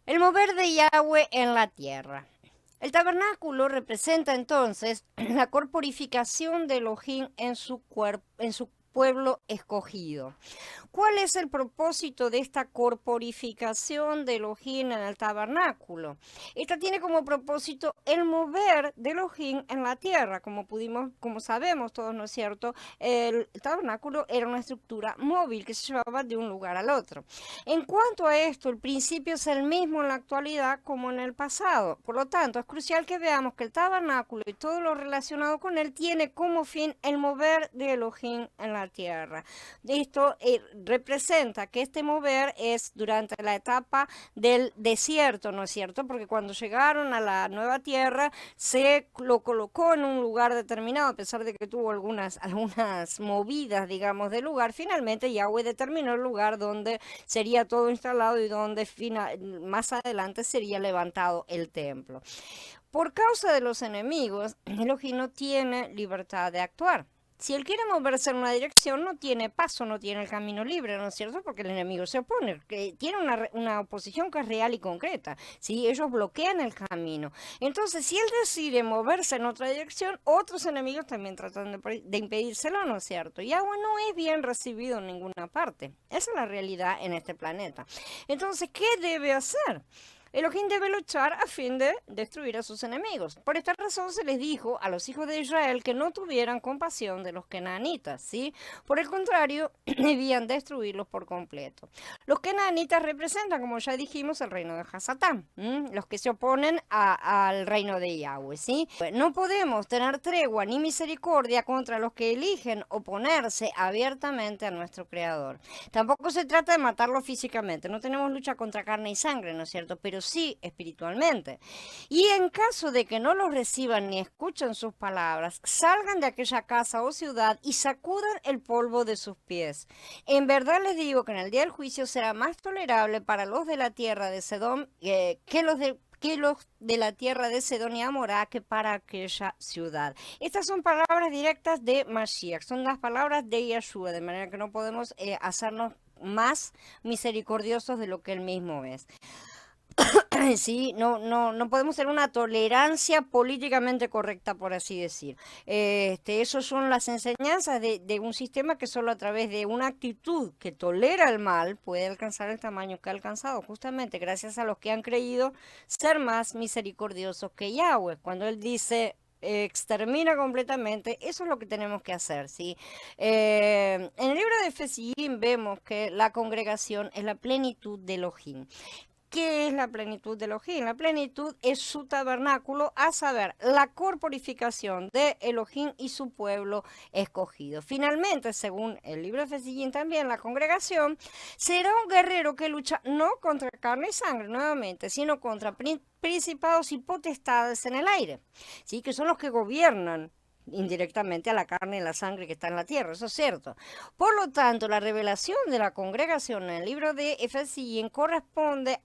El mover de Yahweh en la tierra. El tabernáculo representa entonces la corporificación de Elohim en su cuerpo, en su pueblo escogido. ¿Cuál es el propósito de esta corporificación de Elohim en el tabernáculo? Esta tiene como propósito el mover de Elohim en la tierra. Como sabemos todos, ¿no es cierto? El tabernáculo era una estructura móvil que se llevaba de un lugar al otro. En cuanto a esto, el principio es el mismo en la actualidad como en el pasado. Por lo tanto, es crucial que veamos que el tabernáculo y todo lo relacionado con él tiene como fin el mover de Elohim en la tierra. Esto representa que este mover es durante la etapa del desierto, ¿no es cierto? Porque cuando llegaron a la nueva tierra se lo colocó en un lugar determinado, a pesar de que tuvo algunas movidas, digamos, del lugar. Finalmente Yahweh determinó el lugar donde sería todo instalado y donde más adelante sería levantado el templo. Por causa de los enemigos, Elohim no tiene libertad de actuar. Si él quiere moverse en una dirección, no tiene paso, no tiene el camino libre, ¿no es cierto? Porque el enemigo se opone, que tiene una oposición que es real y concreta, ¿sí? Ellos bloquean el camino. Entonces, si él decide moverse en otra dirección, otros enemigos también tratan de impedírselo, ¿no es cierto? Y agua no es bien recibido en ninguna parte. Esa es la realidad en este planeta. Entonces, ¿qué debe hacer? Elohim debe luchar a fin de destruir a sus enemigos. Por esta razón se les dijo a los hijos de Israel que no tuvieran compasión de los cananitas, ¿sí? Por el contrario, debían destruirlos por completo. Los cananitas representan, como ya dijimos, el reino de Hasatán, los que se oponen al reino de Yahweh, ¿sí? No podemos tener tregua ni misericordia contra los que eligen oponerse abiertamente a nuestro Creador. Tampoco se trata de matarlo físicamente, no tenemos lucha contra carne y sangre, ¿no es cierto? Pero sí espiritualmente. Y en caso de que no los reciban ni escuchen sus palabras, salgan de aquella casa o ciudad y sacudan el polvo de sus pies. En verdad les digo que en el día del juicio será más tolerable para los de la tierra de Sedom que los de la tierra de Sedón y Amorá que para aquella ciudad. Estas son palabras directas de Mashiach, son las palabras de Yeshua, de manera que no podemos hacernos más misericordiosos de lo que él mismo es. Sí, no podemos tener una tolerancia políticamente correcta, por así decir. Esas son las enseñanzas de un sistema que solo a través de una actitud que tolera el mal puede alcanzar el tamaño que ha alcanzado, justamente gracias a los que han creído ser más misericordiosos que Yahweh. Cuando él dice extermina completamente, eso es lo que tenemos que hacer, ¿sí? En el libro de Efesín vemos que la congregación es la plenitud de Elohim. ¿Qué es la plenitud de Elohim? La plenitud es su tabernáculo, a saber, la corporificación de Elohim y su pueblo escogido. Finalmente, según el libro de Efesín también, la congregación será un guerrero que lucha no contra carne y sangre nuevamente, sino contra principados y potestades en el aire, ¿sí? Que son los que gobiernan indirectamente a la carne y la sangre que está en la tierra, eso es cierto. Por lo tanto, la revelación de la congregación en el libro de Efesín corresponde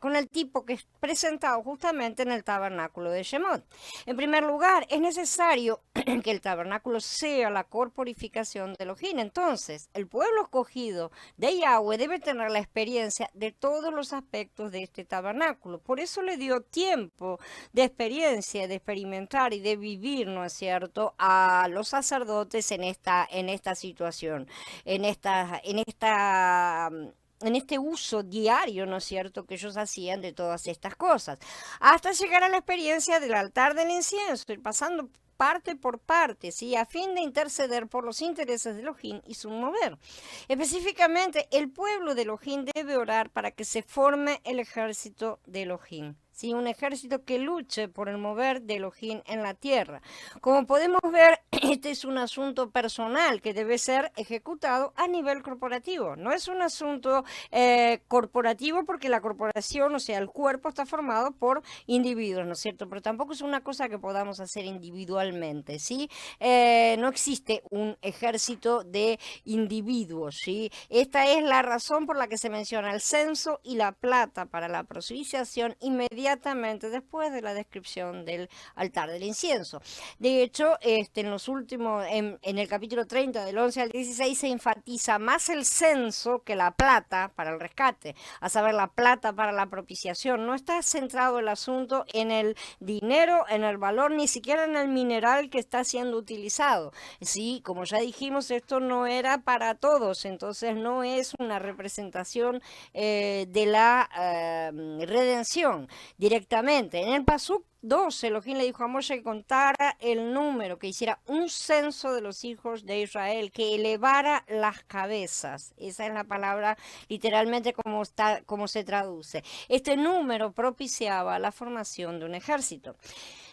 con el tipo que es presentado justamente en el tabernáculo de Shemot. En primer lugar, es necesario que el tabernáculo sea la corporificación de Elohim. Entonces, el pueblo escogido de Yahweh debe tener la experiencia de todos los aspectos de este tabernáculo. Por eso le dio tiempo de experiencia, de experimentar y de vivir, ¿no es cierto?, a los sacerdotes en esta situación, en este uso diario, ¿no es cierto?, que ellos hacían de todas estas cosas, hasta llegar a la experiencia del altar del incienso, ir pasando parte por parte, ¿sí? A fin de interceder por los intereses de Elohim y su mover. Específicamente, el pueblo de Elohim debe orar para que se forme el ejército de Elohim. ¿Sí? Un ejército que luche por el mover de Elohim en la tierra. Como podemos ver, este es un asunto personal que debe ser ejecutado a nivel corporativo. No es un asunto corporativo porque la corporación, o sea, el cuerpo está formado por individuos, ¿no es cierto? Pero tampoco es una cosa que podamos hacer individualmente, ¿sí? No existe un ejército de individuos, ¿sí? Esta es la razón por la que se menciona el censo y la plata para la proselytización inmediata inmediatamente después de la descripción del altar del incienso. De hecho, en los últimos, en el capítulo 30 del 11 al 16 se enfatiza más el censo que la plata para el rescate, a saber, la plata para la propiciación. No está centrado el asunto en el dinero, en el valor, ni siquiera en el mineral que está siendo utilizado. Sí, como ya dijimos, esto no era para todos, entonces no es una representación de la redención directamente. En el Pasuk 12, Elohim le dijo a Moshe que contara el número, que hiciera un censo de los hijos de Israel, que elevara las cabezas. Esa es la palabra literalmente como se traduce. Este número propiciaba la formación de un ejército.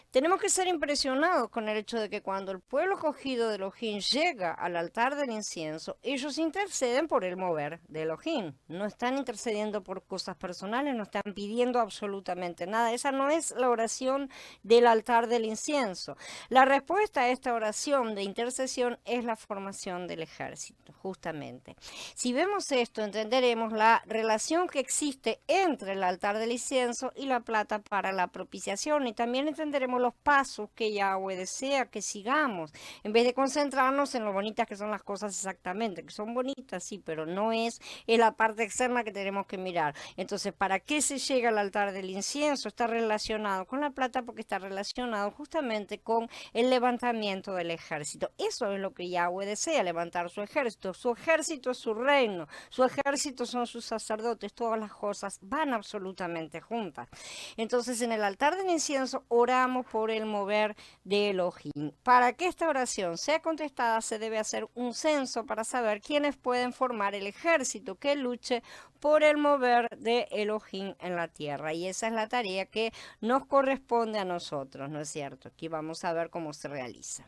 Tenemos que ser impresionados con el hecho de que cuando el pueblo escogido de Elohim llega al altar del incienso, ellos interceden por el mover de Elohim. No están intercediendo por cosas personales, no están pidiendo absolutamente nada. Esa no es la oración del altar del incienso. La respuesta a esta oración de intercesión es la formación del ejército, justamente. Si vemos esto, entenderemos la relación que existe entre el altar del incienso y la plata para la propiciación, y también entenderemos los pasos que Yahweh desea que sigamos, en vez de concentrarnos en lo bonitas que son las cosas exactamente, que son bonitas, sí, pero no es la parte externa que tenemos que mirar. Entonces, ¿para qué se llega al altar del incienso? Está relacionado con la plata porque está relacionado justamente con el levantamiento del ejército. Eso es lo que Yahweh desea, levantar su ejército. Su ejército es su reino, su ejército son sus sacerdotes, todas las cosas van absolutamente juntas. Entonces, en el altar del incienso oramos por el mover de Elohim. Para que esta oración sea contestada, se debe hacer un censo para saber quiénes pueden formar el ejército que luche por el mover de Elohim en la tierra. Y esa es la tarea que nos corresponde a nosotros, ¿no es cierto? Aquí vamos a ver cómo se realiza.